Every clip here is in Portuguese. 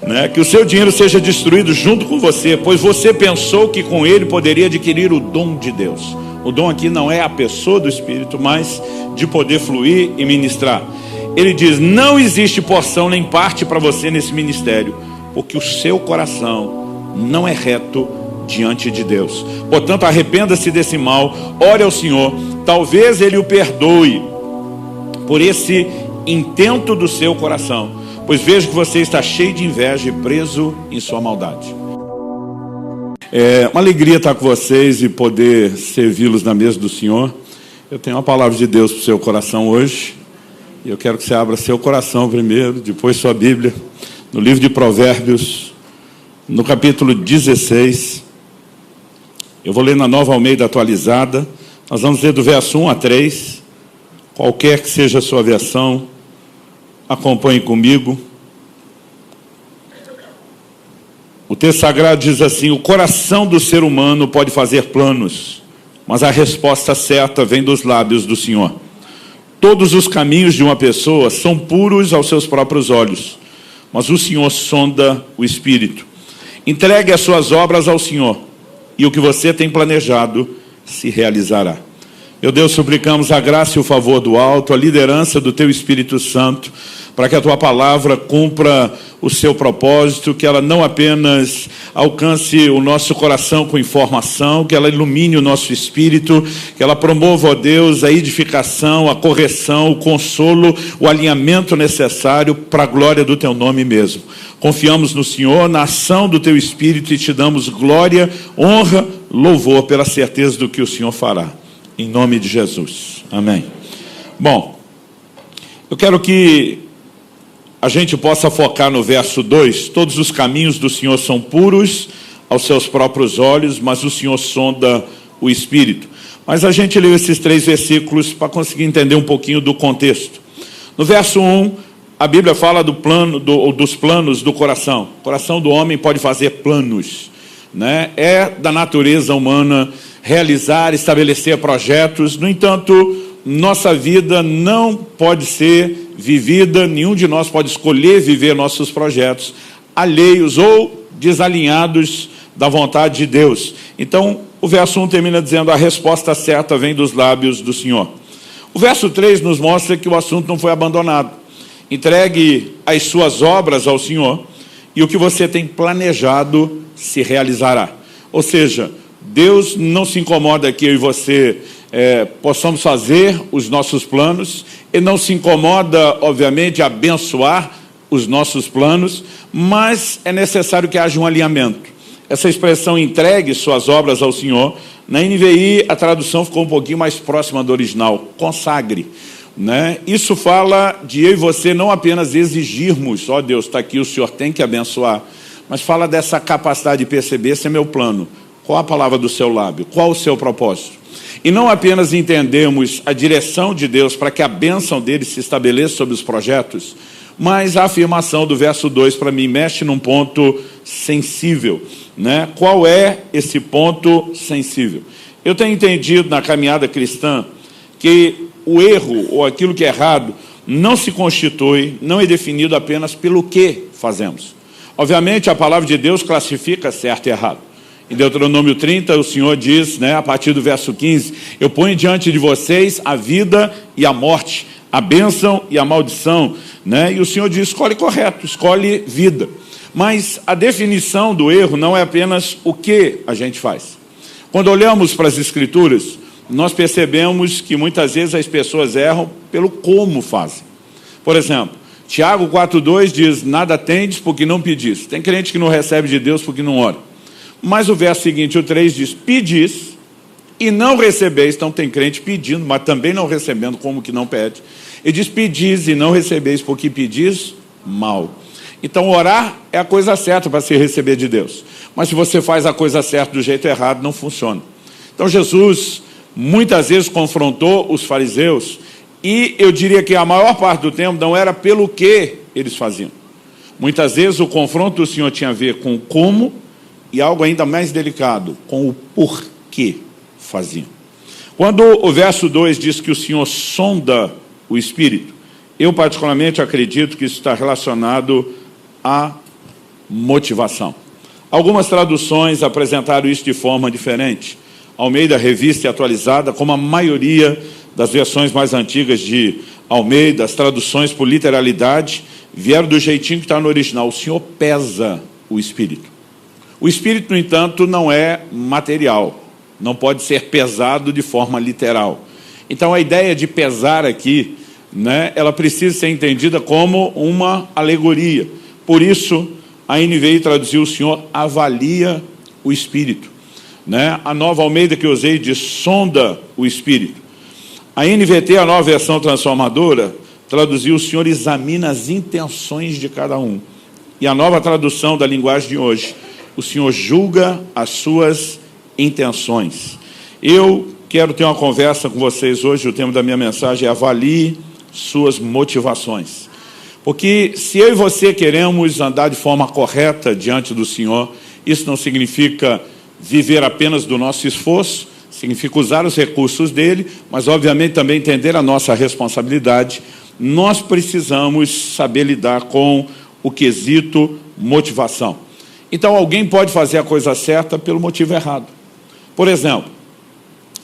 né? Que o seu dinheiro seja destruído junto com você, pois você pensou que com ele poderia adquirir o dom de Deus. O dom aqui não é a pessoa do Espírito, mas de poder fluir e ministrar. Ele diz: não existe porção nem parte para você nesse ministério, porque o seu coração não é reto diante de Deus. Portanto, arrependa-se desse mal, ore ao Senhor, talvez Ele o perdoe por esse intento do seu coração, pois vejo que você está cheio de inveja e preso em sua maldade. É uma alegria estar com vocês e poder servi-los na mesa do Senhor. Eu tenho uma palavra de Deus para o seu coração hoje, e eu quero que você abra seu coração primeiro, depois sua Bíblia, no livro de Provérbios, no capítulo 16. Eu vou ler na Nova Almeida atualizada. Nós vamos ler do verso 1 a 3. Qualquer que seja a sua versão, acompanhe comigo. O texto sagrado diz assim: o coração do ser humano pode fazer planos, mas a resposta certa vem dos lábios do Senhor. Todos os caminhos de uma pessoa são puros aos seus próprios olhos, mas o Senhor sonda o espírito. Entregue as suas obras ao Senhor, e o que você tem planejado se realizará. Meu Deus, suplicamos a graça e o favor do alto, a liderança do Teu Espírito Santo, para que a Tua palavra cumpra o seu propósito, que ela não apenas alcance o nosso coração com informação, que ela ilumine o nosso espírito, que ela promova, ó Deus, a edificação, a correção, o consolo, o alinhamento necessário para a glória do Teu nome mesmo. Confiamos no Senhor, na ação do Teu Espírito, e Te damos glória, honra, louvor pela certeza do que o Senhor fará. Em nome de Jesus. Amém. Bom, eu quero que a gente possa focar no verso 2. Todos os caminhos do Senhor são puros aos seus próprios olhos, mas o Senhor sonda o espírito. Mas a gente leu esses 3 versículos para conseguir entender um pouquinho do contexto. No verso 1, a Bíblia fala dos planos do coração. O coração do homem pode fazer planos, né? É da natureza humana realizar, estabelecer projetos. No entanto, nossa vida não pode ser vivida, nenhum de nós pode escolher viver nossos projetos alheios ou desalinhados da vontade de Deus. Então, o verso 1 termina dizendo: a resposta certa vem dos lábios do Senhor. O verso 3 nos mostra que o assunto não foi abandonado. Entregue as suas obras ao Senhor, e o que você tem planejado se realizará. Ou seja, Deus não se incomoda que eu e você possamos fazer os nossos planos. Ele não se incomoda, obviamente, a abençoar os nossos planos, mas é necessário que haja um alinhamento. Essa expressão entregue suas obras ao Senhor, na NVI a tradução ficou um pouquinho mais próxima do original, consagre, né? Isso fala de eu e você não apenas exigirmos, ó Deus, está aqui, o Senhor tem que abençoar, mas fala dessa capacidade de perceber: esse é meu plano, qual a palavra do seu lábio, qual o seu propósito. E não apenas entendemos a direção de Deus para que a bênção dele se estabeleça sobre os projetos, mas a afirmação do verso 2 para mim mexe num ponto sensível, né? Qual é esse ponto sensível? Eu tenho entendido na caminhada cristã que o erro ou aquilo que é errado não se constitui, não é definido apenas pelo que fazemos. Obviamente a palavra de Deus classifica certo e errado. Em Deuteronômio 30, o Senhor diz, né, a partir do verso 15, eu ponho diante de vocês a vida e a morte, a bênção e a maldição, né? E o Senhor diz: escolhe correto, escolhe vida. Mas a definição do erro não é apenas o que a gente faz. Quando olhamos para as Escrituras, nós percebemos que muitas vezes as pessoas erram pelo como fazem. Por exemplo, Tiago 4,2 diz: nada tendes porque não pedis. Tem crente que não recebe de Deus porque não ora. Mas o verso seguinte, o 3, diz: pedis e não recebeis. Então tem crente pedindo, mas também não recebendo, como que não pede. Ele diz: pedis e não recebeis porque pedis mal. Então orar é a coisa certa para se receber de Deus. Mas se você faz a coisa certa do jeito errado, não funciona. Então Jesus muitas vezes confrontou os fariseus, e eu diria que a maior parte do tempo não era pelo que eles faziam. Muitas vezes o confronto do Senhor tinha a ver com como, e algo ainda mais delicado, com o porquê faziam. Quando o verso 2 diz que o Senhor sonda o espírito, eu particularmente acredito que isso está relacionado a motivação. Algumas traduções apresentaram isso de forma diferente. Almeida, Revista e Atualizada, como a maioria das versões mais antigas de Almeida, as traduções por literalidade, vieram do jeitinho que está no original. O Senhor pesa o Espírito. O Espírito, no entanto, não é material. Não pode ser pesado de forma literal. Então, a ideia de pesar aqui, né, ela precisa ser entendida como uma alegoria. Por isso, a NVI traduziu: o Senhor avalia o Espírito. Né? A Nova Almeida que eu usei diz: sonda o Espírito. A NVT, a Nova Versão Transformadora, traduziu: o Senhor examina as intenções de cada um. E a nova tradução da linguagem de hoje: o Senhor julga as suas intenções. Eu quero ter uma conversa com vocês hoje. O tema da minha mensagem é: avalie suas motivações. Porque se eu e você queremos andar de forma correta diante do Senhor, isso não significa viver apenas do nosso esforço, significa usar os recursos dele, mas obviamente também entender a nossa responsabilidade. Nós precisamos saber lidar com o quesito motivação. Então, alguém pode fazer a coisa certa pelo motivo errado. Por exemplo,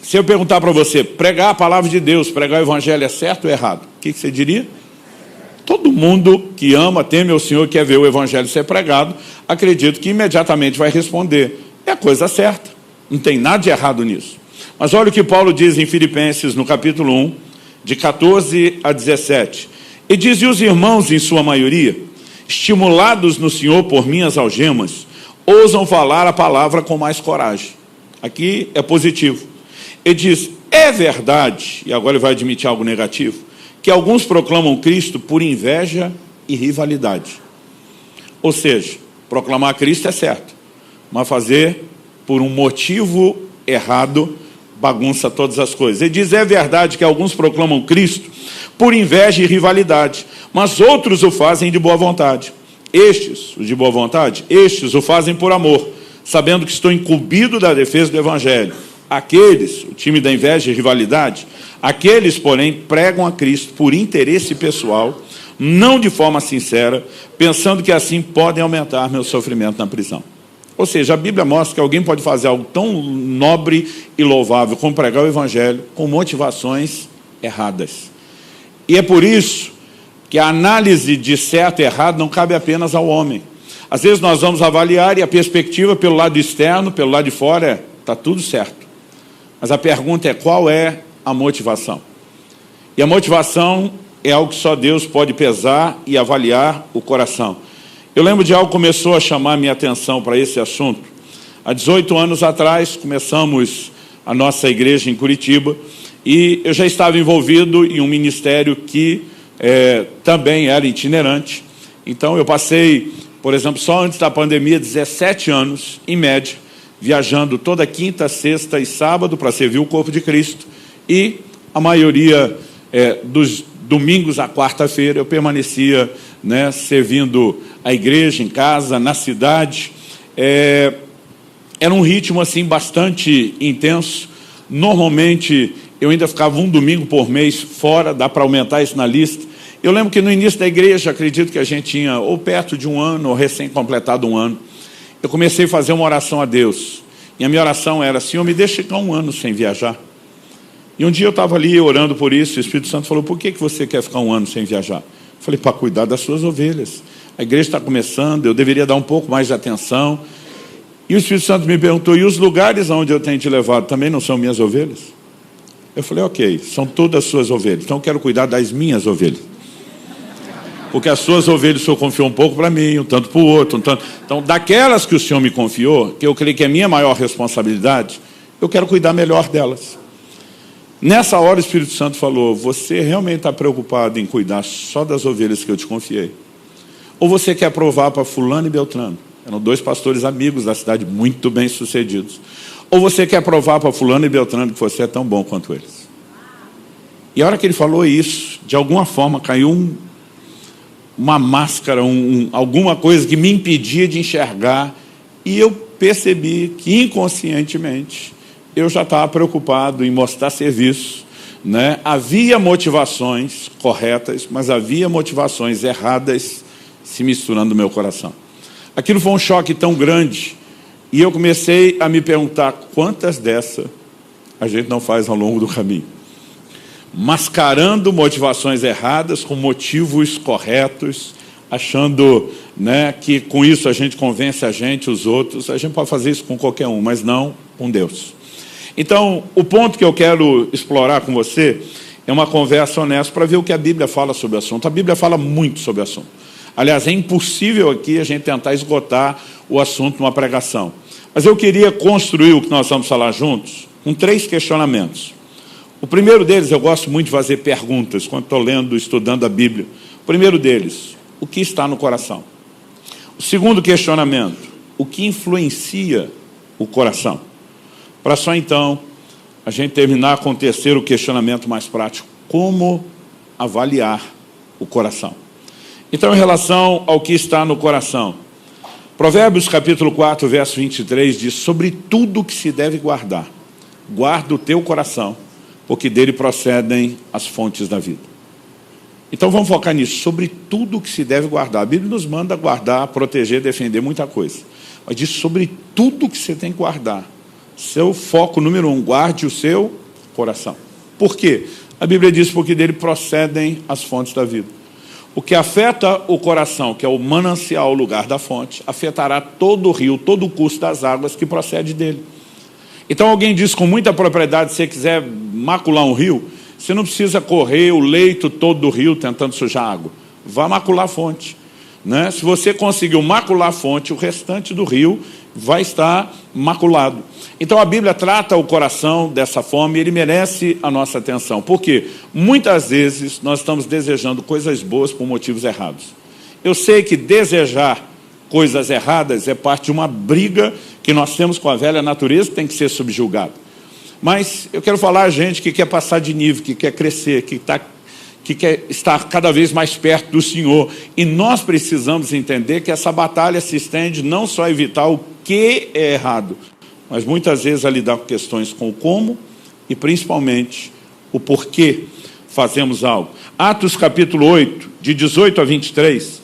se eu perguntar para você: pregar a palavra de Deus, pregar o evangelho é certo ou errado? O que você diria? Todo mundo que ama, teme ao Senhor, quer ver o evangelho ser pregado, acredito que imediatamente vai responder: é a coisa certa, não tem nada de errado nisso. Mas olha o que Paulo diz em Filipenses, no capítulo 1, de 14 a 17. E diz: e os irmãos, em sua maioria, estimulados no Senhor por minhas algemas, ousam falar a palavra com mais coragem. Aqui é positivo. Ele diz: é verdade, e agora ele vai admitir algo negativo, que alguns proclamam Cristo por inveja e rivalidade. Ou seja, proclamar Cristo é certo, mas fazer por um motivo errado bagunça todas as coisas. Ele diz: é verdade que alguns proclamam Cristo por inveja e rivalidade, mas outros o fazem de boa vontade. Estes, os de boa vontade, estes o fazem por amor, sabendo que estou incumbido da defesa do evangelho. Aqueles, o time da inveja e rivalidade, aqueles, porém, pregam a Cristo por interesse pessoal, não de forma sincera, pensando que assim podem aumentar meu sofrimento na prisão. Ou seja, a Bíblia mostra que alguém pode fazer algo tão nobre e louvável como pregar o evangelho com motivações erradas. E é por isso que a análise de certo e errado não cabe apenas ao homem. Às vezes nós vamos avaliar e a perspectiva pelo lado externo, pelo lado de fora, é: está tudo certo. Mas a pergunta é: qual é a motivação? E a motivação é algo que só Deus pode pesar e avaliar o coração. Eu lembro de algo que começou a chamar minha atenção para esse assunto. Há 18 anos atrás, começamos a nossa igreja em Curitiba, e eu já estava envolvido em um ministério que também era itinerante. Então eu passei, por exemplo, só antes da pandemia, 17 anos, em média, viajando toda quinta, sexta e sábado para servir o corpo de Cristo, e a maioria dos domingos à quarta-feira eu permanecia, né, servindo a igreja, em casa, na cidade. Era um ritmo assim bastante intenso. Normalmente eu ainda ficava um domingo por mês fora, dá para aumentar isso na lista. Eu lembro que no início da igreja, acredito que a gente tinha ou perto de um ano, ou recém-completado um ano, eu comecei a fazer uma oração a Deus. E a minha oração era: Senhor, me deixa ficar um ano sem viajar. E um dia eu estava ali orando por isso, e o Espírito Santo falou: por que você quer ficar um ano sem viajar? Eu falei: para cuidar das suas ovelhas. A igreja está começando, eu deveria dar um pouco mais de atenção. E o Espírito Santo me perguntou: e os lugares onde eu tenho te levado também não são minhas ovelhas? Eu falei: ok, são todas as suas ovelhas, então eu quero cuidar das minhas ovelhas. Porque as suas ovelhas o Senhor confiou um pouco para mim, um tanto para o outro, um tanto. Então, daquelas que o Senhor me confiou, que eu creio que é minha maior responsabilidade, eu quero cuidar melhor delas. Nessa hora o Espírito Santo falou: você realmente está preocupado em cuidar só das ovelhas que eu te confiei? Ou você quer provar para fulano e Beltrano? Eram dois pastores amigos da cidade, muito bem sucedidos. Ou você quer provar para fulano e Beltrano que você é tão bom quanto eles? E a hora que ele falou isso, de alguma forma caiu uma máscara, alguma coisa que me impedia de enxergar, e eu percebi que inconscientemente eu já estava preocupado em mostrar serviço, né? Havia motivações corretas, mas havia motivações erradas se misturando no meu coração. Aquilo foi um choque tão grande, e eu comecei a me perguntar quantas dessas a gente não faz ao longo do caminho, mascarando motivações erradas com motivos corretos, achando, né, que com isso a gente convence a gente, os outros. A gente pode fazer isso com qualquer um, mas não com Deus. Então, o ponto que eu quero explorar com você é uma conversa honesta para ver o que a Bíblia fala sobre o assunto. A Bíblia fala muito sobre o assunto. Aliás, é impossível aqui a gente tentar esgotar o assunto numa pregação. Mas eu queria construir o que nós vamos falar juntos com 3 questionamentos. O primeiro deles, eu gosto muito de fazer perguntas quando estou lendo, estudando a Bíblia. O primeiro deles, o que está no coração? O segundo questionamento, o que influencia o coração? Para só então a gente terminar com o terceiro questionamento mais prático, como avaliar o coração? Então, em relação ao que está no coração, Provérbios capítulo 4, verso 23 diz: sobre tudo que se deve guardar, guarda o teu coração, porque dele procedem as fontes da vida. Então vamos focar nisso, sobre tudo que se deve guardar. A Bíblia nos manda guardar, proteger, defender muita coisa. Mas diz sobre tudo que você tem que guardar. Seu foco número 1, guarde o seu coração. Por quê? A Bíblia diz porque dele procedem as fontes da vida. O que afeta o coração, que é o manancial, o lugar da fonte, afetará todo o rio, todo o curso das águas que procede dele. Então alguém diz com muita propriedade, se você quiser macular um rio, você não precisa correr o leito todo do rio tentando sujar água. Vá macular a fonte, né? Se você conseguiu macular a fonte, o restante do rio vai estar maculado. Então a Bíblia trata o coração dessa forma e ele merece a nossa atenção. Por quê? Muitas vezes nós estamos desejando coisas boas por motivos errados. Eu sei que desejar coisas erradas é parte de uma briga que nós temos com a velha natureza, que tem que ser subjugada. Mas eu quero falar a gente que quer passar de nível, que quer crescer, que quer estar cada vez mais perto do Senhor. E nós precisamos entender que essa batalha se estende não só a evitar o que é errado, mas muitas vezes a lidar com questões com o como e principalmente o porquê fazemos algo. Atos capítulo 8, de 18 a 23,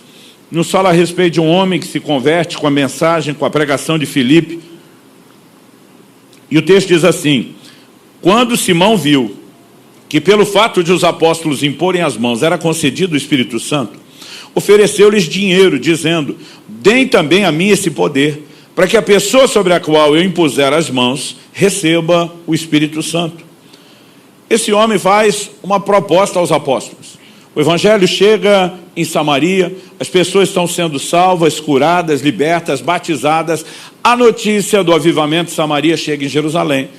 nos fala a respeito de um homem que se converte com a mensagem, com a pregação de Filipe. E o texto diz assim: quando Simão viu que pelo fato de os apóstolos imporem as mãos era concedido o Espírito Santo, ofereceu-lhes dinheiro, dizendo: deem também a mim esse poder, para que a pessoa sobre a qual eu impuser as mãos receba o Espírito Santo. Esse homem faz uma proposta aos apóstolos. O evangelho chega em Samaria, as pessoas estão sendo salvas, curadas, libertas, batizadas. A notícia do avivamento de Samaria chega em Jerusalém,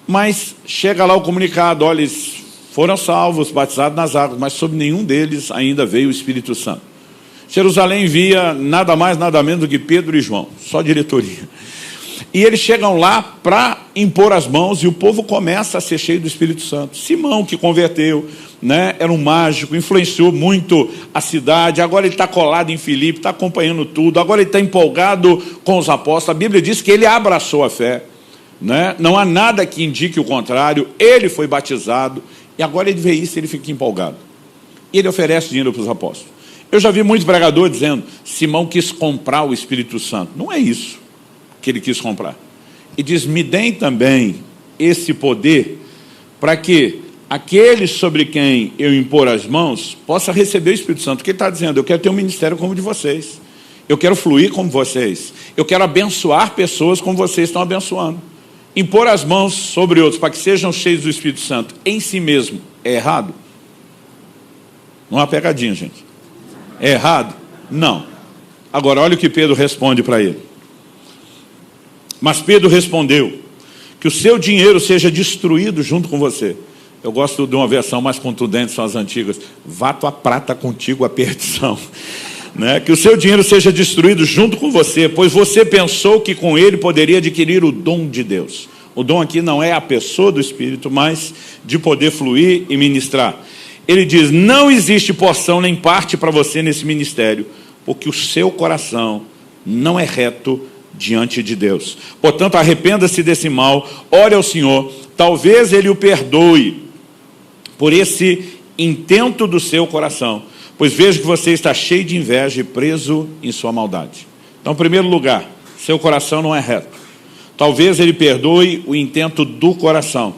mas chega lá o comunicado: olha, eles foram salvos, batizados nas águas, mas sobre nenhum deles ainda veio o Espírito Santo. Jerusalém envia nada mais, nada menos do que Pedro e João, só diretoria. E eles chegam lá para impor as mãos e o povo começa a ser cheio do Espírito Santo. Simão, que converteu, né, era um mágico, influenciou muito a cidade, agora ele está colado em Filipe, está acompanhando tudo, agora ele está empolgado com os apóstolos. A Bíblia diz que ele abraçou a fé, né? Não há nada que indique o contrário. Ele foi batizado e agora ele vê isso e ele fica empolgado. E ele oferece dinheiro para os apóstolos. Eu já vi muito pregador dizendo: Simão quis comprar o Espírito Santo. Não é isso que ele quis comprar. E diz: me deem também esse poder para que aqueles sobre quem eu impor as mãos possa receber o Espírito Santo. O que ele está dizendo? Eu quero ter um ministério como o de vocês. Eu quero fluir como vocês. Eu quero abençoar pessoas como vocês estão abençoando. Impor as mãos sobre outros para que sejam cheios do Espírito Santo em si mesmo é errado? Não é uma pegadinha, gente. É errado? Não. Agora, olha o que Pedro responde para ele. Mas Pedro respondeu: que o seu dinheiro seja destruído junto com você. Eu gosto de uma versão mais contundente, são as antigas. Vá tua prata contigo a perdição. Né? Que o seu dinheiro seja destruído junto com você, pois você pensou que com ele poderia adquirir o dom de Deus. O dom aqui não é a pessoa do Espírito, mas de poder fluir e ministrar. Ele diz: não existe porção nem parte para você nesse ministério, porque o seu coração não é reto diante de Deus. Portanto, arrependa-se desse mal, ore ao Senhor, talvez Ele o perdoe por esse intento do seu coração, pois vejo que você está cheio de inveja e preso em sua maldade. Então Então, em primeiro lugar, seu coração não é reto. Talvez ele perdoe o intento do coração.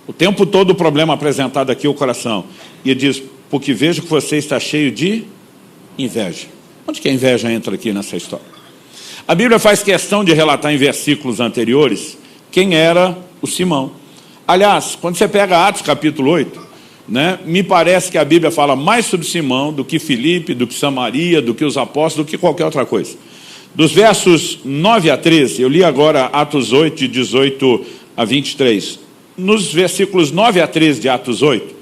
O tempo todo o problema apresentado aqui é o coração. E ele diz, porque vejo que você está cheio de inveja. Onde que a inveja entra aqui nessa história? A Bíblia faz questão de relatar em versículos anteriores quem era o Simão. Aliás, quando você pega Atos capítulo 8, né, me parece que a Bíblia fala mais sobre Simão do que Filipe, do que Samaria, do que os apóstolos, do que qualquer outra coisa. Dos versos 9 a 13, eu li agora Atos 8, de 18 a 23. Nos versículos 9 a 13 de Atos 8,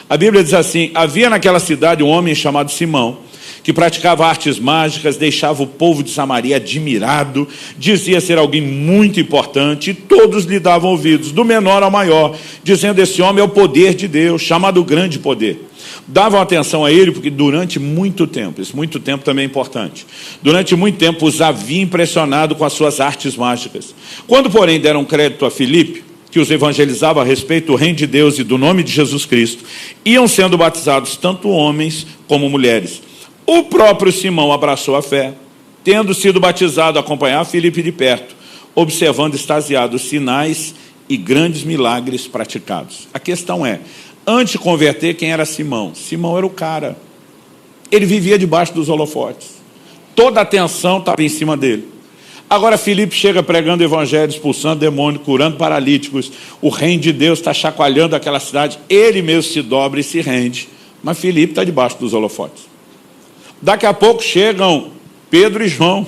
a Bíblia diz assim, havia naquela cidade um homem chamado Simão, que praticava artes mágicas, deixava o povo de Samaria admirado, dizia ser alguém muito importante, e todos lhe davam ouvidos, do menor ao maior, dizendo, esse homem é o poder de Deus, chamado grande poder. Davam atenção a ele, porque durante muito tempo, esse muito tempo também é importante, durante muito tempo os havia impressionado com as suas artes mágicas. Quando, porém, deram crédito a Filipe, que os evangelizava a respeito do reino de Deus e do nome de Jesus Cristo, iam sendo batizados tanto homens como mulheres. O próprio Simão abraçou a fé, tendo sido batizado, acompanhar Filipe de perto, observando extasiado os sinais e grandes milagres praticados. A questão é, antes de converter, quem era Simão? Simão era o cara. Ele vivia debaixo dos holofotes. Toda a atenção estava em cima dele. Agora Filipe chega pregando o evangelho, expulsando demônios, curando paralíticos. O reino de Deus está chacoalhando aquela cidade. Ele mesmo se dobra e se rende. Mas Filipe está debaixo dos holofotes. Daqui a pouco chegam Pedro e João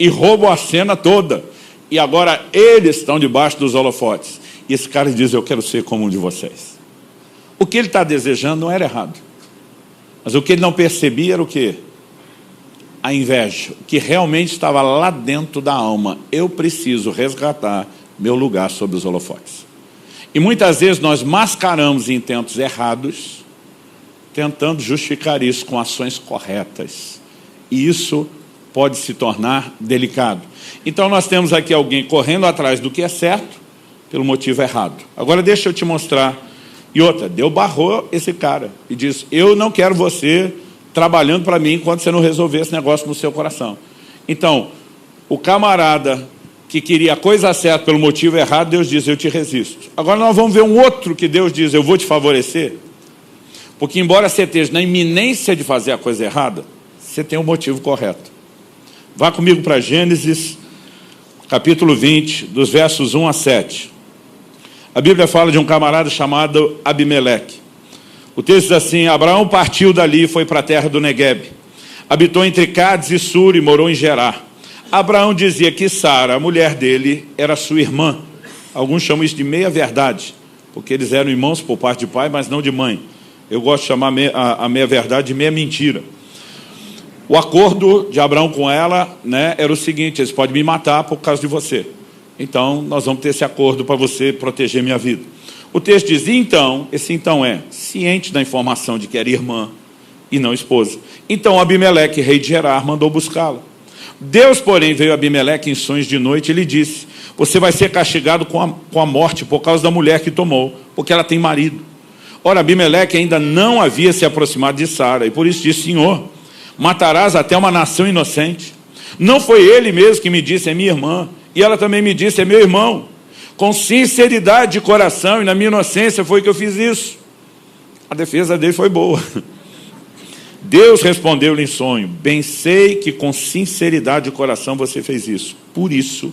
e roubam a cena toda. E agora eles estão debaixo dos holofotes. E esse cara diz, eu quero ser como um de vocês. O que ele está desejando não era errado. Mas o que ele não percebia era o quê? A inveja. O que realmente estava lá dentro da alma. Eu preciso resgatar meu lugar sobre os holofotes. E muitas vezes nós mascaramos intentos errados, tentando justificar isso com ações corretas. E isso pode se tornar delicado. Então nós temos aqui alguém correndo atrás do que é certo, pelo motivo errado. Agora deixa eu te mostrar. E outra, Deus barrou esse cara e disse, eu não quero você trabalhando para mim enquanto você não resolver esse negócio no seu coração. Então, o camarada que queria a coisa certa pelo motivo errado, Deus diz, eu te resisto. Agora nós vamos ver um outro que Deus diz, eu vou te favorecer. Porque embora você esteja na iminência de fazer a coisa errada, você tem um motivo correto. Vá comigo para Gênesis, capítulo 20, dos versos 1 a 7. A Bíblia fala de um camarada chamado Abimeleque. O texto diz assim, Abraão partiu dali e foi para a terra do Negueb. Habitou entre Cádiz e Sur e morou em Gerar. Abraão dizia que Sara, a mulher dele, era sua irmã. Alguns chamam isso de meia-verdade, porque eles eram irmãos por parte de pai, mas não de mãe. Eu gosto de chamar a meia-verdade de meia-mentira. O acordo de Abraão com ela, né, era o seguinte, eles podem me matar por causa de você. Então, nós vamos ter esse acordo para você proteger minha vida. O texto diz, então, esse então é, ciente da informação de que era irmã e não esposa. Então, Abimeleque, rei de Gerar, mandou buscá-la. Deus, porém, veio a Abimeleque em sonhos de noite e lhe disse, você vai ser castigado com a morte por causa da mulher que tomou, porque ela tem marido. Ora, Abimeleque ainda não havia se aproximado de Sara, e por isso disse, Senhor, matarás até uma nação inocente. Não foi ele mesmo que me disse, é minha irmã, e ela também me disse, é meu irmão. Com sinceridade de coração e na minha inocência foi que eu fiz isso. A defesa dele foi boa. Deus respondeu-lhe em sonho, bem sei que com sinceridade de coração você fez isso. Por isso,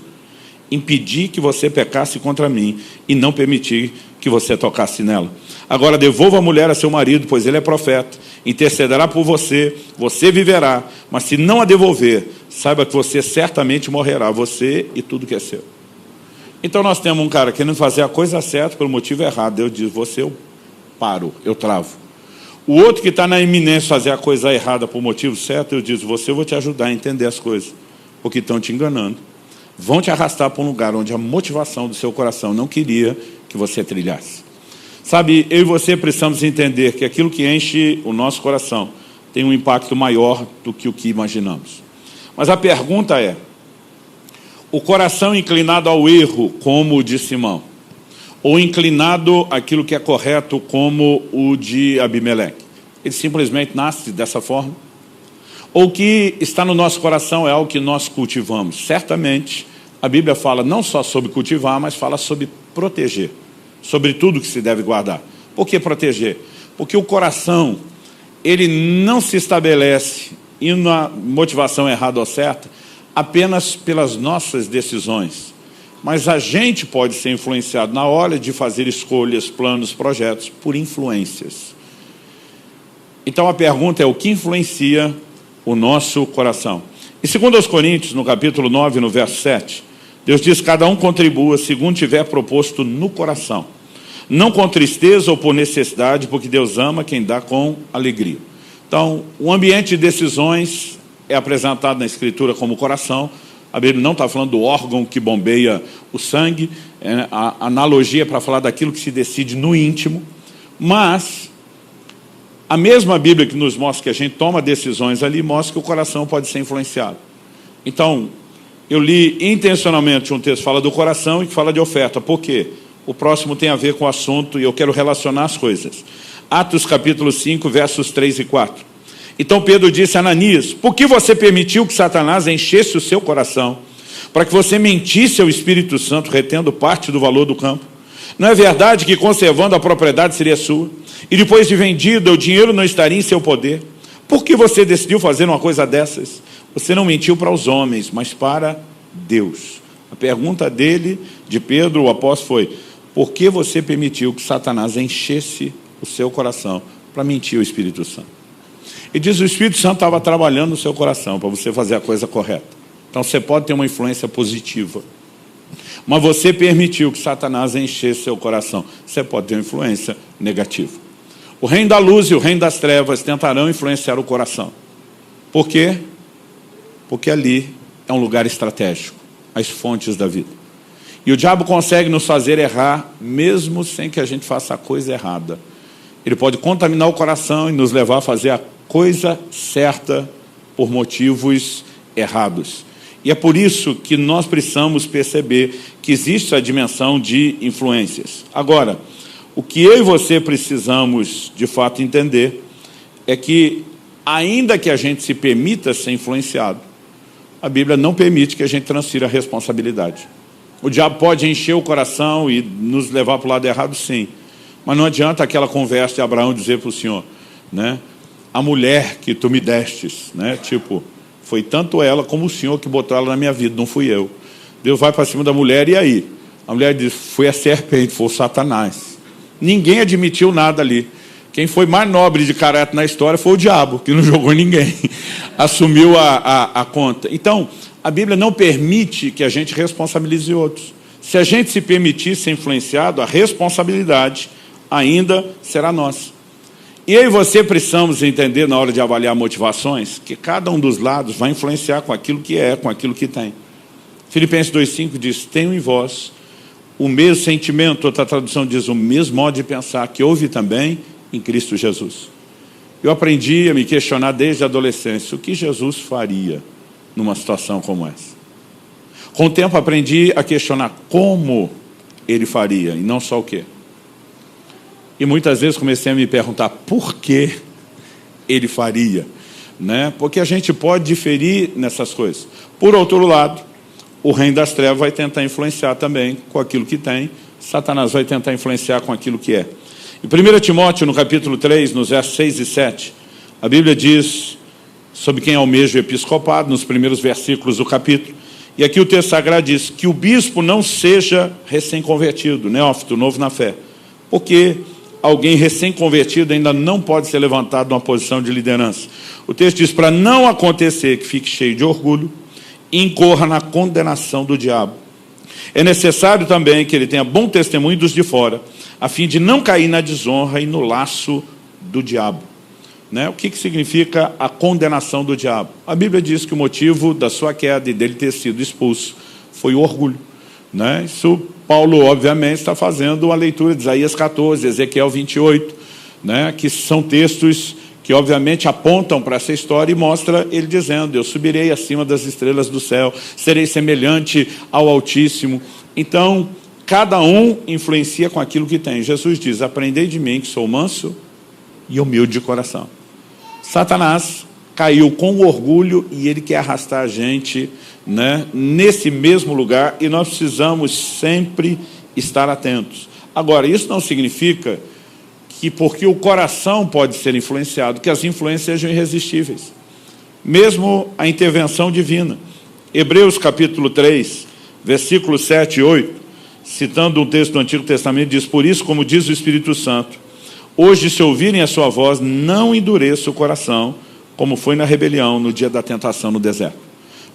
impedi que você pecasse contra mim e não permiti que você tocasse nela. Agora devolva a mulher a seu marido, pois ele é profeta, intercederá por você, você viverá, mas se não a devolver, saiba que você certamente morrerá, você e tudo que é seu. Então nós temos um cara querendo fazer a coisa certa pelo motivo errado. Deus diz, você eu paro, eu travo. O outro que está na iminência de fazer a coisa errada por motivo certo, eu diz, você eu vou te ajudar a entender as coisas, porque estão te enganando. Vão te arrastar para um lugar onde a motivação do seu coração não queria que você trilhasse. Sabe, eu e você precisamos entender que aquilo que enche o nosso coração tem um impacto maior do que o que imaginamos. Mas a pergunta é, o coração inclinado ao erro, como o de Simão, ou inclinado àquilo que é correto, como o de Abimeleque, ele simplesmente nasce dessa forma? ou que está no nosso coração é algo que nós cultivamos. Certamente, a Bíblia fala não só sobre cultivar, mas fala sobre proteger, sobre tudo que se deve guardar. Por que proteger? Porque o coração, ele não se estabelece indo na motivação errada ou certa apenas pelas nossas decisões, mas a gente pode ser influenciado na hora de fazer escolhas, planos, projetos, por influências. Então a pergunta é: o que influencia o nosso coração? E segundo aos Coríntios, no capítulo 9, no verso 7, Deus diz: cada um contribua segundo tiver proposto no coração, não com tristeza ou por necessidade, porque Deus ama quem dá com alegria. Então, o ambiente de decisões é apresentado na Escritura como coração. A Bíblia não está falando do órgão que bombeia o sangue, a analogia é para falar daquilo que se decide no íntimo, mas a mesma Bíblia que nos mostra que a gente toma decisões ali, mostra que o coração pode ser influenciado. Então, eu li intencionalmente um texto que fala do coração e que fala de oferta. Por quê? O próximo tem a ver com o assunto e eu quero relacionar as coisas. Atos capítulo 5, versos 3 e 4. Então Pedro disse a Ananias: por que você permitiu que Satanás enchesse o seu coração, para que você mentisse ao Espírito Santo, retendo parte do valor do campo? Não é verdade que conservando a propriedade seria sua, e depois de vendida o dinheiro não estaria em seu poder? Por que você decidiu fazer uma coisa dessas? Você não mentiu para os homens, mas para Deus. A pergunta dele, de Pedro, o apóstolo, foi: por que você permitiu que Satanás enchesse o seu coração para mentir ao Espírito Santo? E diz: o Espírito Santo estava trabalhando no seu coração para você fazer a coisa correta. Então você pode ter uma influência positiva, mas você permitiu que Satanás enchesse seu coração, você pode ter uma influência negativa. O reino da luz e o reino das trevas tentarão influenciar o coração. Por quê? Porque ali é um lugar estratégico, as fontes da vida. E o diabo consegue nos fazer errar, mesmo sem que a gente faça a coisa errada. Ele pode contaminar o coração e nos levar a fazer a coisa certa por motivos errados. E é por isso que nós precisamos perceber que existe a dimensão de influências. Agora, o que eu e você precisamos de fato entender é que, ainda que a gente se permita ser influenciado, a Bíblia não permite que a gente transfira a responsabilidade. O diabo pode encher o coração e nos levar para o lado errado, sim. Mas não adianta aquela conversa de Abraão dizer para o Senhor, né? A mulher que tu me destes, né? Tipo, foi tanto ela como o Senhor que botou ela na minha vida, não fui eu. Deus vai para cima da mulher, e aí? A mulher diz: foi a serpente, foi o Satanás. Ninguém admitiu nada ali. Quem foi mais nobre de caráter na história foi o diabo, que não jogou ninguém. Assumiu a conta. Então, a Bíblia não permite que a gente responsabilize outros. Se a gente se permitir ser influenciado, a responsabilidade ainda será nossa. E eu e você precisamos entender, na hora de avaliar motivações, que cada um dos lados vai influenciar com aquilo que é, com aquilo que tem. Filipenses 2,5 diz: tenham em vós o mesmo sentimento, outra tradução diz o mesmo modo de pensar que houve também em Cristo Jesus. Eu aprendi a me questionar desde a adolescência: o que Jesus faria numa situação como essa? Com o tempo aprendi a questionar como ele faria, e não só o quê. E muitas vezes comecei a me perguntar por que ele faria, né? Porque a gente pode diferir nessas coisas. Por outro lado, o reino das trevas vai tentar influenciar também com aquilo que tem. Satanás vai tentar influenciar com aquilo que é. Em 1 Timóteo, no capítulo 3, nos versos 6 e 7, a Bíblia diz sobre quem almeja o episcopado, nos primeiros versículos do capítulo. E aqui o texto sagrado diz que o bispo não seja recém-convertido, neófito, novo na fé. Porque alguém recém-convertido ainda não pode ser levantado numa posição de liderança. O texto diz: para não acontecer que fique cheio de orgulho e incorra na condenação do diabo. É necessário também que ele tenha bom testemunho dos de fora, a fim de não cair na desonra e no laço do diabo. Né? O que significa a condenação do diabo? A Bíblia diz que o motivo da sua queda e dele ter sido expulso foi o orgulho. Né? Isso Paulo, obviamente, está fazendo uma leitura de Isaías 14, Ezequiel 28, né? Que são textos que, obviamente, apontam para essa história e mostra ele dizendo: eu subirei acima das estrelas do céu, serei semelhante ao Altíssimo. Então, cada um influencia com aquilo que tem. Jesus diz: aprendei de mim, que sou manso e humilde de coração. Satanás caiu com orgulho e ele quer arrastar a gente, né, nesse mesmo lugar, e nós precisamos sempre estar atentos. Agora, isso não significa que porque o coração pode ser influenciado, que as influências sejam irresistíveis. Mesmo a intervenção divina. Hebreus capítulo 3, versículos 7 e 8, citando um texto do Antigo Testamento, diz: por isso, como diz o Espírito Santo, hoje, se ouvirem a sua voz, não endureça o coração, como foi na rebelião, no dia da tentação no deserto.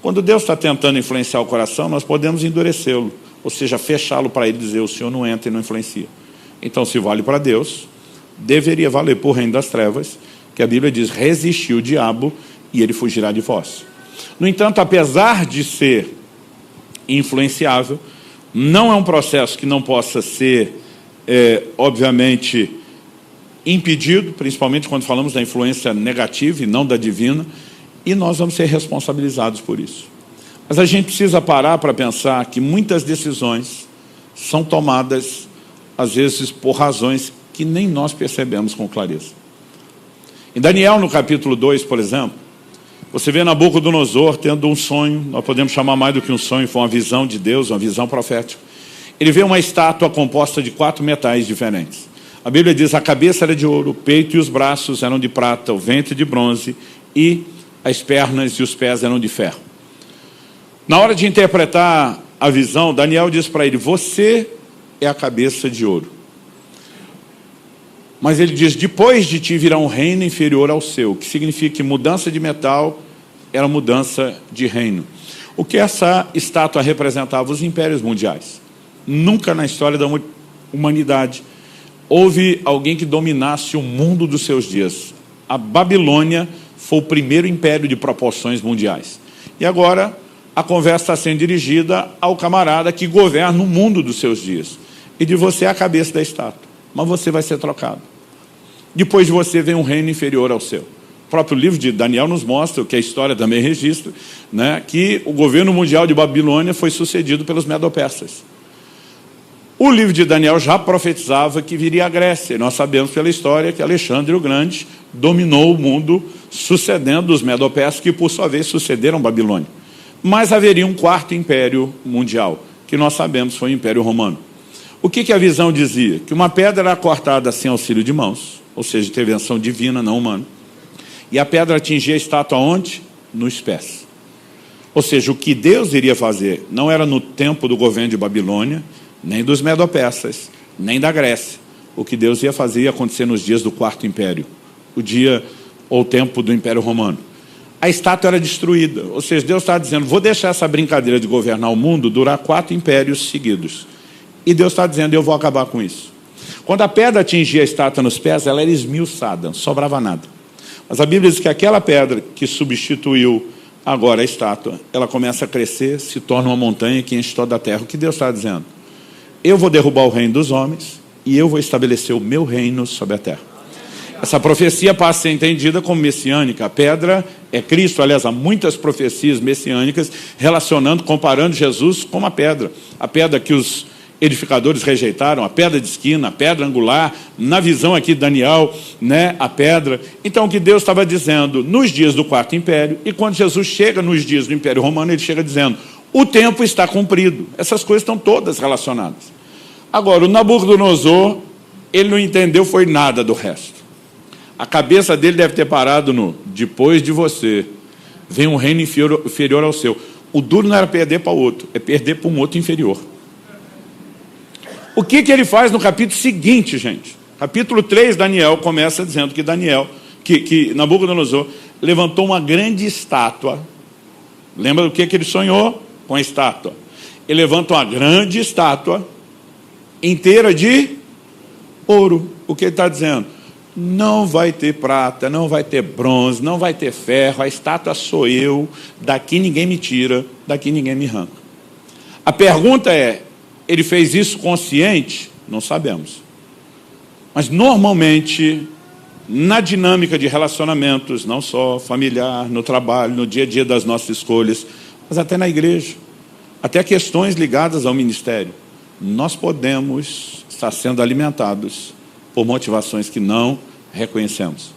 Quando Deus está tentando influenciar o coração, nós podemos endurecê-lo, ou seja, fechá-lo para ele, dizer: o Senhor não entra e não influencia. Então, se vale para Deus, deveria valer para o reino das trevas, que a Bíblia diz: resistir o diabo e ele fugirá de vós. No entanto, apesar de ser influenciável, não é um processo que não possa ser, obviamente, impedido, principalmente quando falamos da influência negativa e não da divina, e nós vamos ser responsabilizados por isso. Mas a gente precisa parar para pensar que muitas decisões são tomadas, às vezes, por razões que nem nós percebemos com clareza. Em Daniel, no capítulo 2, por exemplo, você vê Nabucodonosor tendo um sonho, nós podemos chamar mais do que um sonho, foi uma visão de Deus, uma visão profética. Ele vê uma estátua composta de 4 metais diferentes. A Bíblia diz: a cabeça era de ouro, o peito e os braços eram de prata, o ventre de bronze e as pernas e os pés eram de ferro. Na hora de interpretar a visão, Daniel diz para ele: você é a cabeça de ouro. Mas ele diz: depois de ti virá um reino inferior ao seu, que significa que mudança de metal era mudança de reino. O que essa estátua representava? Os impérios mundiais. Nunca na história da humanidade houve alguém que dominasse o mundo dos seus dias. A Babilônia foi o primeiro império de proporções mundiais. E agora a conversa está sendo dirigida ao camarada que governa o mundo dos seus dias. E de você é a cabeça da estátua. Mas você vai ser trocado. Depois de você vem um reino inferior ao seu. O próprio livro de Daniel nos mostra, o que a história também registra, né, que o governo mundial de Babilônia foi sucedido pelos medo-persas. O livro de Daniel já profetizava que viria a Grécia. E nós sabemos pela história que Alexandre o Grande dominou o mundo, sucedendo os medo-persas, que por sua vez sucederam Babilônia. Mas haveria um 4º império mundial, que nós sabemos foi o Império Romano. O que a visão dizia? Que uma pedra era cortada sem auxílio de mãos, ou seja, intervenção divina, não humana. E a pedra atingia a estátua onde? Nos pés. Ou seja, o que Deus iria fazer não era no tempo do governo de Babilônia, nem dos medo-persas, nem da Grécia. O que Deus ia fazer ia acontecer nos dias do 4º império, o dia ou o tempo do Império Romano. A estátua era destruída, ou seja, Deus está dizendo: vou deixar essa brincadeira de governar o mundo durar 4 impérios seguidos. E Deus está dizendo: eu vou acabar com isso. Quando a pedra atingia a estátua nos pés, ela era esmiuçada, não sobrava nada. Mas a Bíblia diz que aquela pedra que substituiu agora a estátua, ela começa a crescer, se torna uma montanha que enche toda a terra. O que Deus está dizendo? Eu vou derrubar o reino dos homens e eu vou estabelecer o meu reino sobre a terra. Essa profecia passa a ser entendida como messiânica. A pedra é Cristo. Aliás, há muitas profecias messiânicas relacionando, comparando Jesus com uma pedra. A pedra que os edificadores rejeitaram, a pedra de esquina, a pedra angular, na visão aqui de Daniel, né, a pedra. Então, o que Deus estava dizendo nos dias do 4º império, e quando Jesus chega nos dias do Império Romano, ele chega dizendo: o tempo está cumprido. Essas coisas estão todas relacionadas. Agora, o Nabucodonosor, ele não entendeu foi nada do resto. A cabeça dele deve ter parado no: depois de você vem um reino inferior ao seu. O duro não era perder para o outro, é perder para um outro inferior. O que ele faz no capítulo seguinte, gente? Capítulo 3, Daniel começa dizendo que Nabucodonosor levantou uma grande estátua. Lembra do que ele sonhou? Com a estátua. Ele levanta uma grande estátua inteira de ouro. O que ele está dizendo? Não vai ter prata, não vai ter bronze, não vai ter ferro. A estátua sou eu. Daqui ninguém me tira, daqui ninguém me arranca. A pergunta é: ele fez isso consciente? Não sabemos. Mas normalmente, na dinâmica de relacionamentos, não só familiar, no trabalho, no dia a dia das nossas escolhas, mas até na igreja, até questões ligadas ao ministério, nós podemos estar sendo alimentados por motivações que não reconhecemos.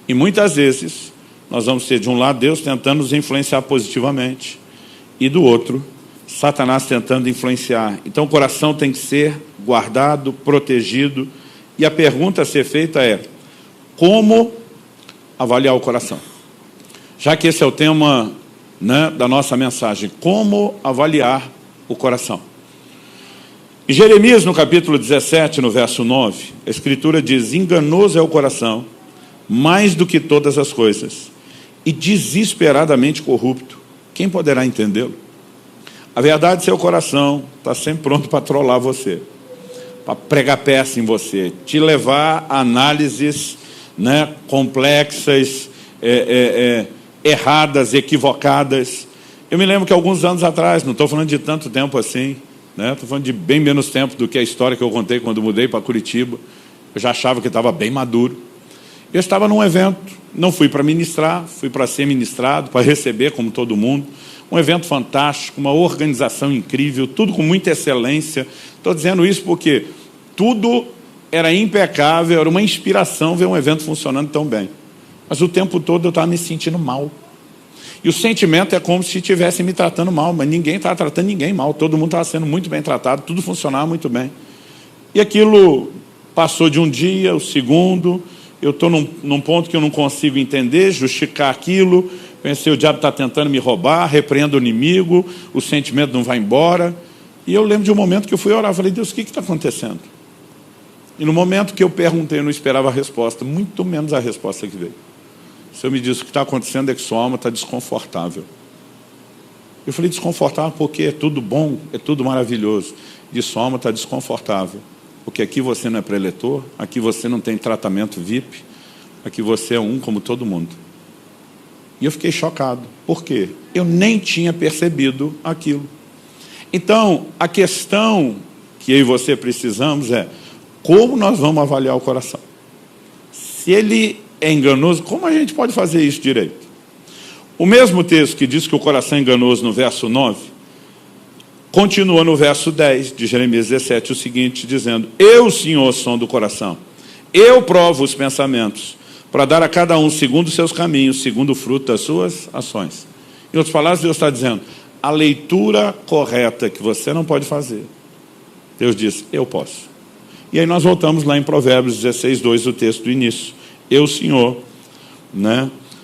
E muitas vezes, nós vamos ter, de um lado, Deus tentando nos influenciar positivamente, e do outro, Satanás tentando influenciar. Então, o coração tem que ser guardado, protegido, e a pergunta a ser feita é: como avaliar o coração? Já que esse é o tema, né, da nossa mensagem, como avaliar o coração? Em Jeremias, no capítulo 17, no verso 9, a Escritura diz: enganoso é o coração, mais do que todas as coisas, e desesperadamente corrupto. Quem poderá entendê-lo? A verdade, seu coração está sempre pronto para trollar você, para pregar peça em você, te levar a análises, né, complexas, erradas, equivocadas. Eu me lembro que alguns anos atrás, não estou falando de tanto tempo assim, estou falando de bem menos tempo do que a história que eu contei quando mudei para Curitiba. Eu já achava que estava bem maduro. Eu estava num evento, não fui para ministrar, fui para ser ministrado, para receber como todo mundo. Um evento fantástico, uma organização incrível, tudo com muita excelência. Estou dizendo isso porque tudo era impecável, era uma inspiração ver um evento funcionando tão bem. Mas o tempo todo eu estava me sentindo mal. E o sentimento é como se estivessem me tratando mal, mas ninguém estava tratando ninguém mal, todo mundo estava sendo muito bem tratado, tudo funcionava muito bem. E aquilo passou de um dia, o segundo, eu estou num ponto que eu não consigo entender, justificar aquilo, pensei, o diabo está tentando me roubar, repreendo o inimigo, o sentimento não vai embora. E eu lembro de um momento que eu fui orar, falei: Deus, o que está acontecendo? E no momento que eu perguntei, eu não esperava a resposta, muito menos a resposta que veio. O Senhor me disse: o que está acontecendo é que sua alma está desconfortável. Eu falei: desconfortável porque é tudo bom, é tudo maravilhoso. E sua alma está desconfortável, porque aqui você não é preletor, aqui você não tem tratamento VIP, aqui você é um como todo mundo. E eu fiquei chocado. Por quê? Eu nem tinha percebido aquilo. Então, a questão que eu e você precisamos é: como nós vamos avaliar o coração? Se ele é enganoso, como a gente pode fazer isso direito? O mesmo texto que diz que o coração é enganoso no verso 9, continua no verso 10 de Jeremias 17, o seguinte, dizendo: eu, Senhor, sondo o coração, eu provo os pensamentos, para dar a cada um segundo os seus caminhos, segundo o fruto das suas ações. Em outras palavras, Deus está dizendo: a leitura correta que você não pode fazer, Deus diz: eu posso. E aí nós voltamos lá em Provérbios 16, 2, o texto do início. Eu, Senhor,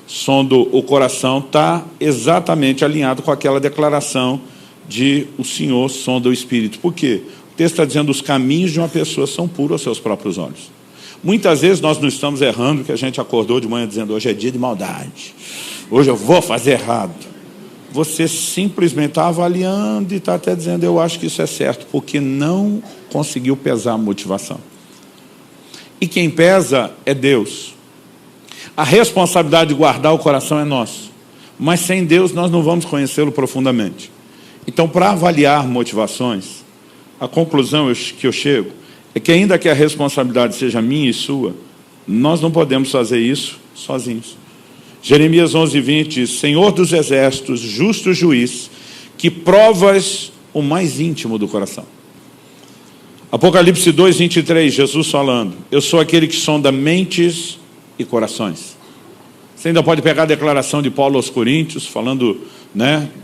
sondo o coração, está exatamente alinhado com aquela declaração de o Senhor sonda o espírito. Por quê? O texto está dizendo: os caminhos de uma pessoa são puros aos seus próprios olhos. Muitas vezes nós não estamos errando, que a gente acordou de manhã dizendo: hoje é dia de maldade, hoje eu vou fazer errado. Você simplesmente está avaliando e está até dizendo: eu acho que isso é certo, porque não conseguiu pesar a motivação. E quem pesa é Deus. A responsabilidade de guardar o coração é nossa, mas sem Deus nós não vamos conhecê-lo profundamente. Então, para avaliar motivações, a conclusão que eu chego é que, ainda que a responsabilidade seja minha e sua, nós não podemos fazer isso sozinhos. Jeremias 11, 20 diz: Senhor dos exércitos, justo juiz, que provas o mais íntimo do coração. Apocalipse 2, 23, Jesus falando: eu sou aquele que sonda mentes e corações. Você ainda pode pegar a declaração de Paulo aos Coríntios, falando,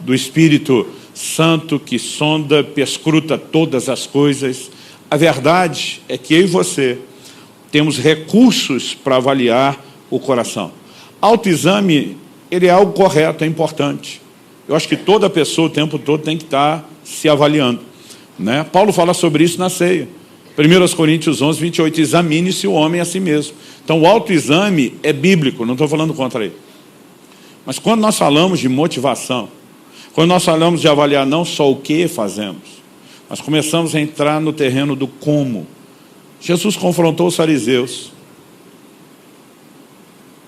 do Espírito Santo que sonda, perscruta todas as coisas. A verdade é que eu e você temos recursos para avaliar o coração. Autoexame, ele é algo correto, é importante. Eu acho que toda pessoa o tempo todo tem que estar se avaliando. Paulo fala sobre isso na ceia. 1 Coríntios 11, 28, examine-se o homem a si mesmo. Então o autoexame é bíblico, não estou falando contra ele. Mas quando nós falamos de motivação, quando nós falamos de avaliar não só o que fazemos, nós começamos a entrar no terreno do como. Jesus confrontou os fariseus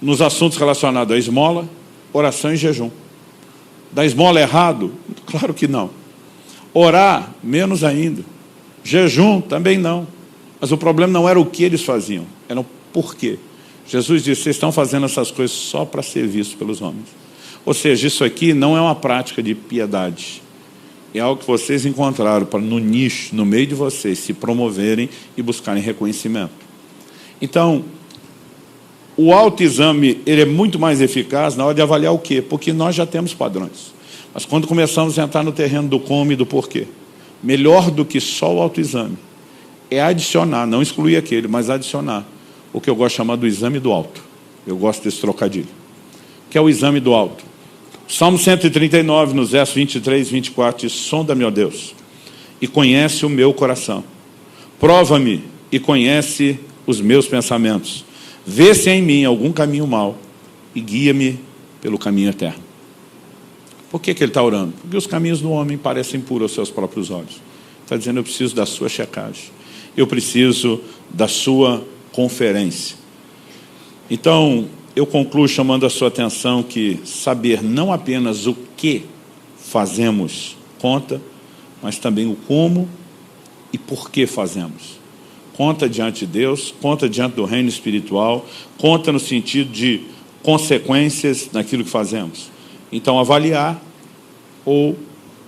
nos assuntos relacionados à esmola, oração e jejum. Da esmola errado? Claro que não. Orar, menos ainda. Jejum, também não. Mas o problema não era o que eles faziam, era o porquê. Jesus disse: vocês estão fazendo essas coisas só para ser vistos pelos homens. Ou seja, isso aqui não é uma prática de piedade. É algo que vocês encontraram para, no nicho, no meio de vocês, se promoverem e buscarem reconhecimento. Então, o autoexame ele é muito mais eficaz na hora de avaliar o quê? Porque nós já temos padrões. Mas quando começamos a entrar no terreno do como e do porquê, melhor do que só o autoexame é adicionar, não excluir aquele, mas adicionar o que eu gosto de chamar do exame do alto. Eu gosto desse trocadilho, que é o exame do alto. Salmo 139, nos versos 23 e 24, diz: sonda-me, ó Deus, e conhece o meu coração. Prova-me e conhece os meus pensamentos. Vê se há em mim algum caminho mau e guia-me pelo caminho eterno. Por que ele está orando? Porque os caminhos do homem parecem puros aos seus próprios olhos. Está dizendo: eu preciso da sua checagem. Eu preciso da sua conferência. Então, eu concluo chamando a sua atenção que saber não apenas o que fazemos conta, mas também o como e por que fazemos. Conta diante de Deus, conta diante do reino espiritual, conta no sentido de consequências naquilo que fazemos. Então, avaliar, ou,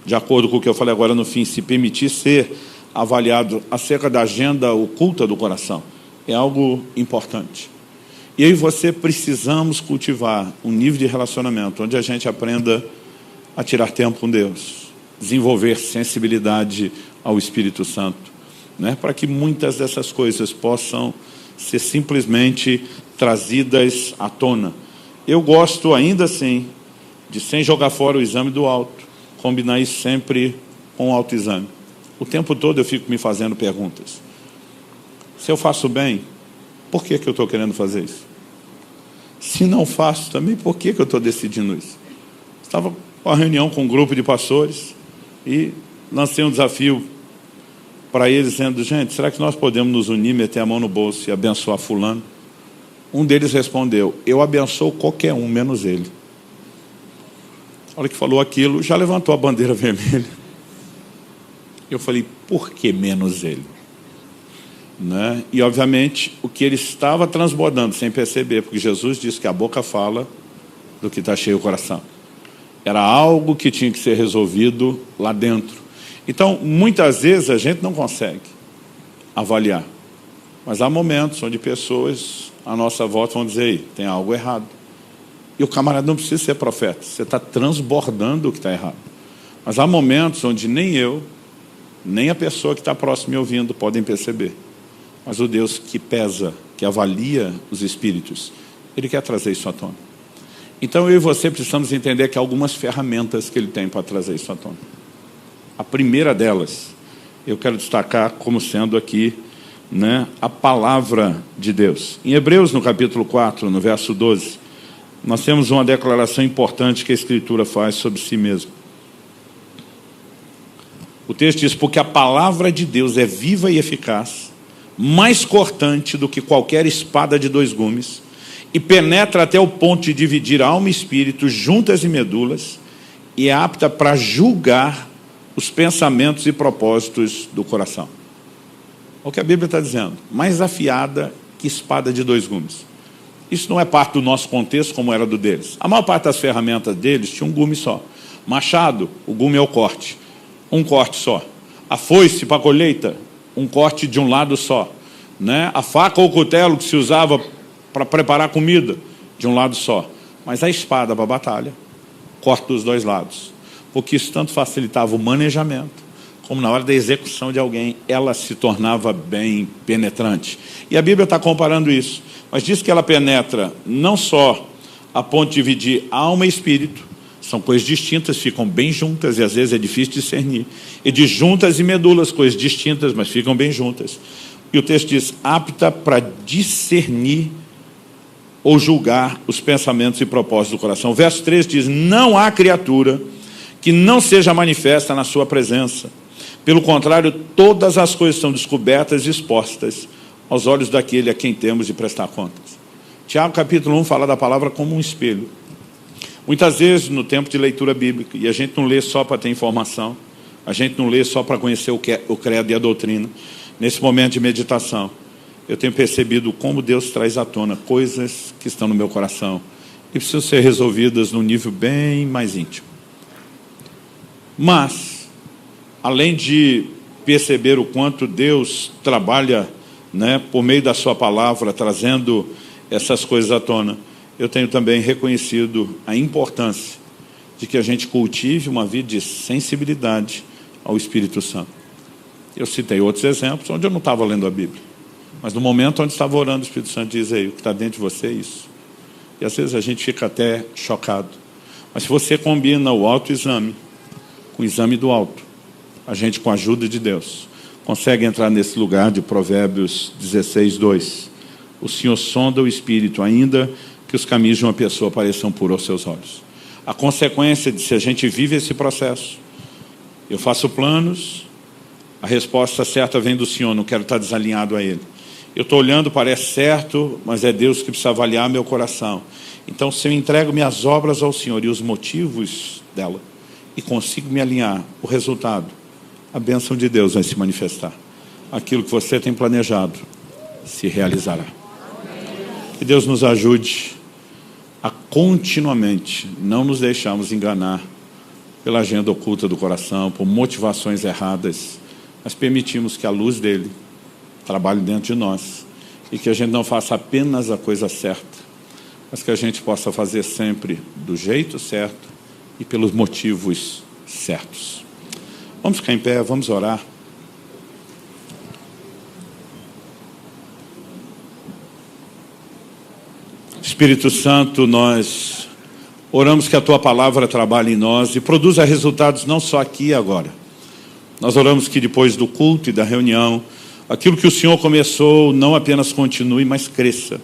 de acordo com o que eu falei agora no fim, se permitir ser avaliado acerca da agenda oculta do coração, é algo importante. E eu e você precisamos cultivar um nível de relacionamento onde a gente aprenda a tirar tempo com Deus, desenvolver sensibilidade ao Espírito Santo, né? Para que muitas dessas coisas possam ser simplesmente trazidas à tona. Eu gosto ainda assim de, sem jogar fora o exame do alto, combinar isso sempre com o autoexame. O tempo todo eu fico me fazendo perguntas. Se eu faço bem, por que eu estou querendo fazer isso? Se não faço também, por que eu estou decidindo isso? Estava com uma reunião com um grupo de pastores e lancei um desafio para eles, dizendo: gente, será que nós podemos nos unir, meter a mão no bolso e abençoar fulano? Um deles respondeu: eu abençoo qualquer um, menos ele. A hora que falou aquilo, já levantou a bandeira vermelha. Eu falei: por que menos ele? Né? E obviamente o que ele estava transbordando sem perceber, porque Jesus disse que a boca fala do que está cheio o coração, era algo que tinha que ser resolvido lá dentro. Então muitas vezes a gente não consegue avaliar, mas há momentos onde pessoas à nossa volta vão dizer: ei, tem algo errado. E o camarada não precisa ser profeta, você está transbordando o que está errado. Mas há momentos onde nem eu, nem a pessoa que está próxima me ouvindo podem perceber. Mas o Deus que pesa, que avalia os espíritos, Ele quer trazer isso à tona. Então eu e você precisamos entender que há algumas ferramentas que Ele tem para trazer isso à tona. A primeira delas, eu quero destacar como sendo aqui, né, a palavra de Deus. Em Hebreus, no capítulo 4, no verso 12, nós temos uma declaração importante que a Escritura faz sobre si mesma. O texto diz: porque a palavra de Deus é viva e eficaz, mais cortante do que qualquer espada de dois gumes, e penetra até o ponto de dividir alma e espírito, juntas e medulas, e é apta para julgar os pensamentos e propósitos do coração. É o que a Bíblia está dizendo: mais afiada que espada de dois gumes. Isso não é parte do nosso contexto como era do deles. A maior parte das ferramentas deles tinha um gume só. Machado, o gume é o corte, um corte só. A foice para a colheita, um corte de um lado só, né? A faca ou o cutelo que se usava para preparar comida, de um lado só. Mas a espada para a batalha, corta dos dois lados. Porque isso tanto facilitava o manejamento, como na hora da execução de alguém, ela se tornava bem penetrante. E a Bíblia está comparando isso. Mas diz que ela penetra não só a ponto de dividir alma e espírito, são coisas distintas, ficam bem juntas, e às vezes é difícil discernir. E de juntas e medulas, coisas distintas, mas ficam bem juntas. E o texto diz: apta para discernir ou julgar os pensamentos e propósitos do coração. O verso 3 diz: não há criatura que não seja manifesta na sua presença. Pelo contrário, todas as coisas são descobertas e expostas aos olhos daquele a quem temos de prestar contas. Tiago capítulo 1 fala da palavra como um espelho. Muitas vezes no tempo de leitura bíblica, e a gente não lê só para ter informação, a gente não lê só para conhecer o credo e a doutrina. Nesse momento de meditação, eu tenho percebido como Deus traz à tona coisas que estão no meu coração e precisam ser resolvidas num nível bem mais íntimo. Mas, além de perceber o quanto Deus trabalha, né, por meio da sua palavra, trazendo essas coisas à tona, eu tenho também reconhecido a importância de que a gente cultive uma vida de sensibilidade ao Espírito Santo. Eu citei outros exemplos onde eu não estava lendo a Bíblia, mas no momento onde estava orando, o Espírito Santo diz aí, o que está dentro de você é isso. E às vezes a gente fica até chocado. Mas se você combina o autoexame com o exame do alto, a gente, com a ajuda de Deus, consegue entrar nesse lugar de Provérbios 16:2. O Senhor sonda o espírito, ainda que os caminhos de uma pessoa pareçam puros aos seus olhos. A consequência de, se a gente vive esse processo, eu faço planos, a resposta certa vem do Senhor, não quero estar desalinhado a Ele. Eu estou olhando, parece certo, mas é Deus que precisa avaliar meu coração. Então, se eu entrego minhas obras ao Senhor e os motivos dela, e consigo me alinhar, o resultado, a bênção de Deus vai se manifestar. Aquilo que você tem planejado se realizará. Que Deus nos ajude a continuamente não nos deixarmos enganar pela agenda oculta do coração, por motivações erradas, mas permitimos que a luz dele trabalhe dentro de nós e que a gente não faça apenas a coisa certa, mas que a gente possa fazer sempre do jeito certo e pelos motivos certos. Vamos ficar em pé, vamos orar. Espírito Santo, nós oramos que a Tua palavra trabalhe em nós e produza resultados não só aqui e agora. Nós oramos que depois do culto e da reunião, aquilo que o Senhor começou não apenas continue, mas cresça.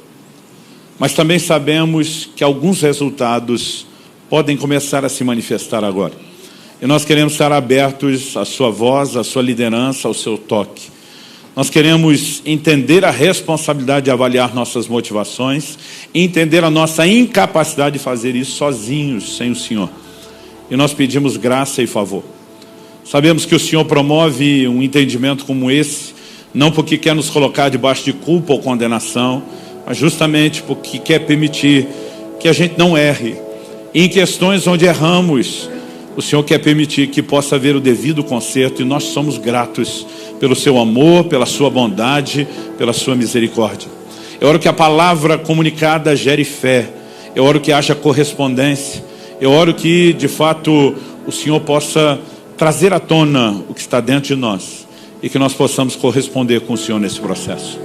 Mas também sabemos que alguns resultados podem começar a se manifestar agora. E nós queremos estar abertos à Sua voz, à Sua liderança, ao Seu toque. Nós queremos entender a responsabilidade de avaliar nossas motivações e entender a nossa incapacidade de fazer isso sozinhos, sem o Senhor. E nós pedimos graça e favor. Sabemos que o Senhor promove um entendimento como esse, não porque quer nos colocar debaixo de culpa ou condenação, mas justamente porque quer permitir que a gente não erre. E em questões onde erramos, o Senhor quer permitir que possa haver o devido conserto, e nós somos gratos pelo Seu amor, pela Sua bondade, pela Sua misericórdia. Eu oro que a palavra comunicada gere fé. Eu oro que haja correspondência. Eu oro que, de fato, o Senhor possa trazer à tona o que está dentro de nós e que nós possamos corresponder com o Senhor nesse processo.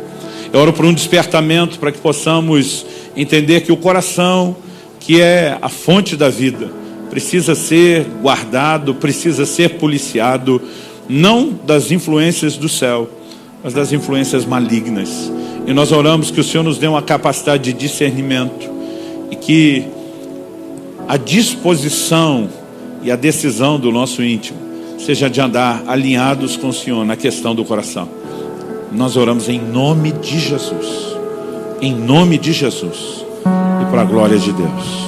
Eu oro por um despertamento para que possamos entender que o coração, que é a fonte da vida, precisa ser guardado, precisa ser policiado, não das influências do céu, mas das influências malignas. E nós oramos que o Senhor nos dê uma capacidade de discernimento e que a disposição e a decisão do nosso íntimo seja de andar alinhados com o Senhor na questão do coração. Nós oramos em nome de Jesus. Em nome de Jesus. E para a glória de Deus.